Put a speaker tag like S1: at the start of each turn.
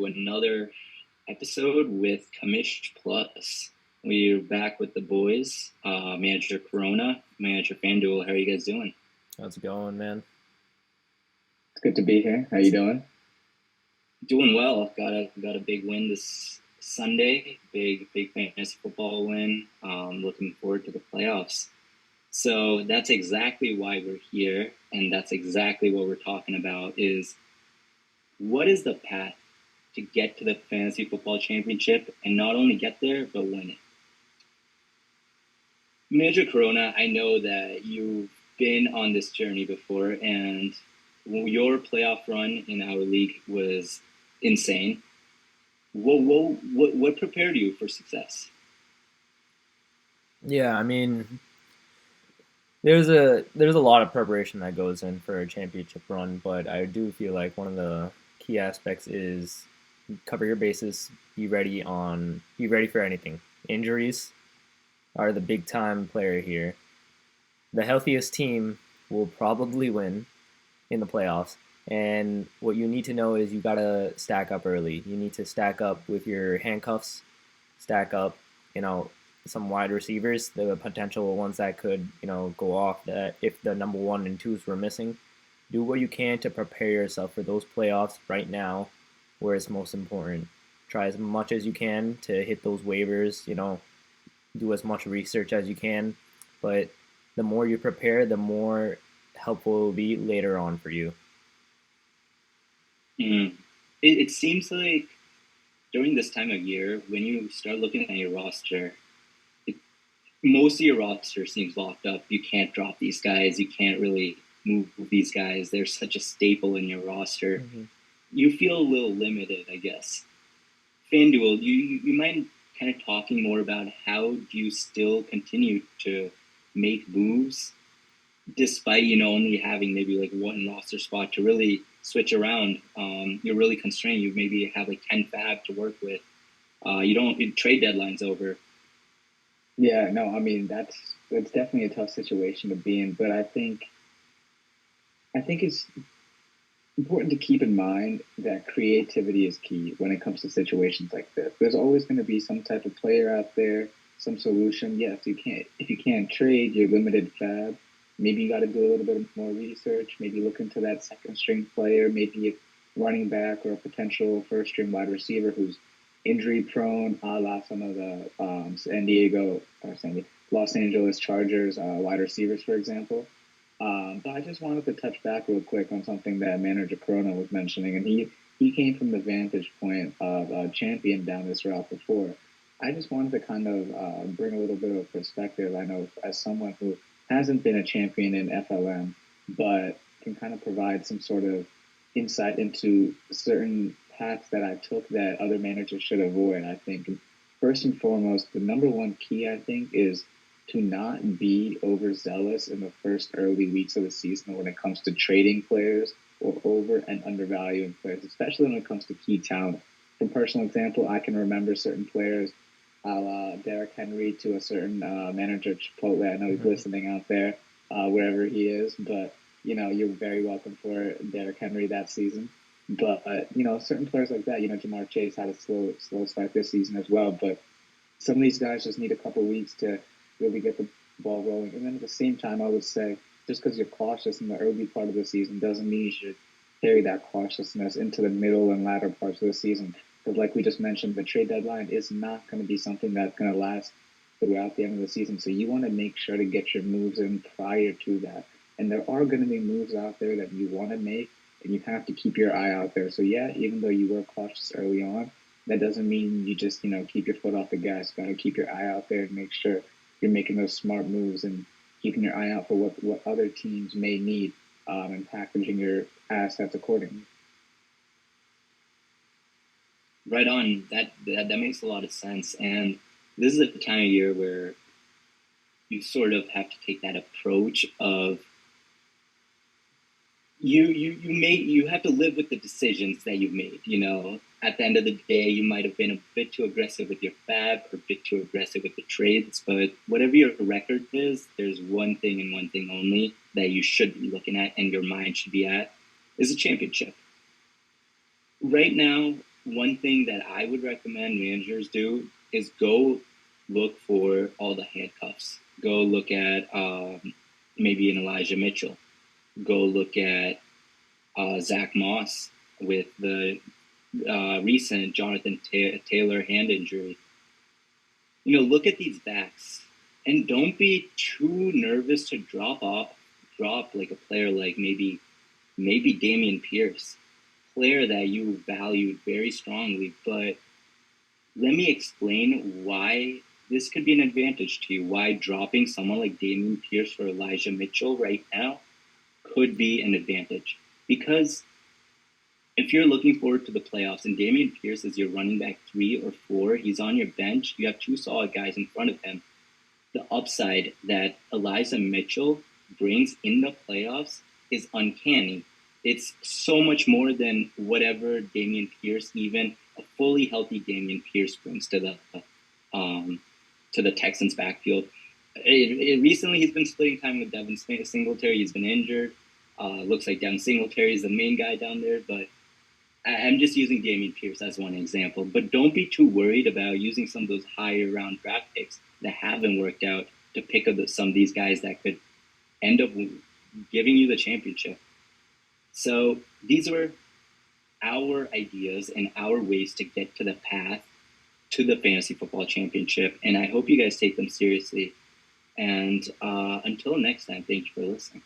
S1: to another episode with Commissionerplus. We're back with the boys, Manager Corona, Manager FanDuel. How are you guys doing?
S2: How's it going, man?
S3: It's good to be here. How you doing?
S1: Doing well. Got a big win this Sunday. Big fantasy football win. Looking forward to the playoffs. So that's exactly why we're here, and that's exactly what we're talking about. Is what is the path to get to the fantasy football championship, and not only get there but win it? Manager Corona, I know that you've been on this journey before, and your playoff run in our league was insane. What prepared you for success?
S2: Yeah, I mean, there's a lot of preparation that goes in for a championship run, but I do feel like one of the key aspects is cover your bases, be ready for anything. Injuries are the big time player here. The healthiest team will probably win in the playoffs. And what you need to know is you gotta stack up early. You need to stack up with your handcuffs, stack up, you know, some wide receivers, the potential ones that could, go off that if the number one and twos were missing. Do what you can to prepare yourself for those playoffs right now where it's most important. Try as much as you can to hit those waivers, do as much research as you can. But the more you prepare, the more helpful it will be later on for you.
S1: Mm. It seems like during this time of year, when you start looking at your roster, most of your roster seems locked up. You can't drop these guys. You can't really move these guys. They're such a staple in your roster.
S2: Mm-hmm.
S1: You feel a little limited, I guess. FanDuel, you mind kind of talking more about how do you still continue to make moves despite only having maybe like one roster spot to really switch around. You're really constrained. You maybe have like 10 fab to work with. You don't trade deadlines over.
S3: Yeah, no, I mean that's definitely a tough situation to be in, but I think it's important to keep in mind that creativity is key when it comes to situations like this. There's always going to be some type of player out there, some solution. Yes, if you can't trade, you're limited fab. Maybe you got to do a little bit more research. Maybe look into that second string player, maybe a running back or a potential first string wide receiver who's injury prone, a la some of the Los Angeles Chargers wide receivers, for example. But I just wanted to touch back real quick on something that Manager Corona was mentioning, and he came from the vantage point of a champion down this route before. I just wanted to kind of bring a little bit of perspective. I know as someone who hasn't been a champion in FLM, but can kind of provide some sort of insight into certain paths that I took that other managers should avoid. I think first and foremost, the number one key I think is to not be overzealous in the first early weeks of the season when it comes to trading players or over and undervaluing players, especially when it comes to key talent. From personal example, I can remember certain players, a la Derrick Henry to a certain manager Chipotle. I know he's listening out there, wherever he is, but you're very welcome for Derrick Henry that season. But certain players like that, Jamar Chase had a slow start this season as well. But some of these guys just need a couple weeks to really get the ball rolling. And then at the same time, I would say just because you're cautious in the early part of the season doesn't mean you should carry that cautiousness into the middle and latter parts of the season. Because like we just mentioned, the trade deadline is not going to be something that's going to last throughout the end of the season. So you want to make sure to get your moves in prior to that. And there are going to be moves out there that you want to make, and you have to keep your eye out there. So yeah, even though you were cautious early on, that doesn't mean you just, keep your foot off the gas. Got to keep your eye out there and make sure you're making those smart moves and keeping your eye out for what other teams may need, and packaging your assets accordingly.
S1: Right on. That makes a lot of sense. And this is at the time of year where you sort of have to take that approach of you have to live with the decisions that you've made. At the end of the day, you might have been a bit too aggressive with your fab or a bit too aggressive with the trades, but whatever your record is, there's one thing and one thing only that you should be looking at and your mind should be at is a championship. Right now, one thing that I would recommend managers do is go look for all the handcuffs. Go look at maybe an Elijah Mitchell. Go look at Zach Moss with the recent Jonathan Taylor hand injury. Look at these backs and don't be too nervous to drop like a player like maybe Damian Pierce, player that you valued very strongly. But let me explain why this could be an advantage to you. Why dropping someone like Damian Pierce for Elijah Mitchell right now could be an advantage. Because if you're looking forward to the playoffs and Damian Pierce is your running back 3 or 4, he's on your bench, you have two solid guys in front of him. The upside that Elijah Mitchell brings in the playoffs is uncanny. It's so much more than whatever Damian Pierce, even a fully healthy Damian Pierce, brings to the Texans backfield. Recently, he's been splitting time with Devin Singletary. He's been injured. Looks like Devin Singletary is the main guy down there, but I'm just using Damian Pierce as one example. But don't be too worried about using some of those higher round draft picks that haven't worked out to pick up some of these guys that could end up giving you the championship. So these were our ideas and our ways to get to the path to the fantasy football championship. And I hope you guys take them seriously. And until next time, thank you for listening.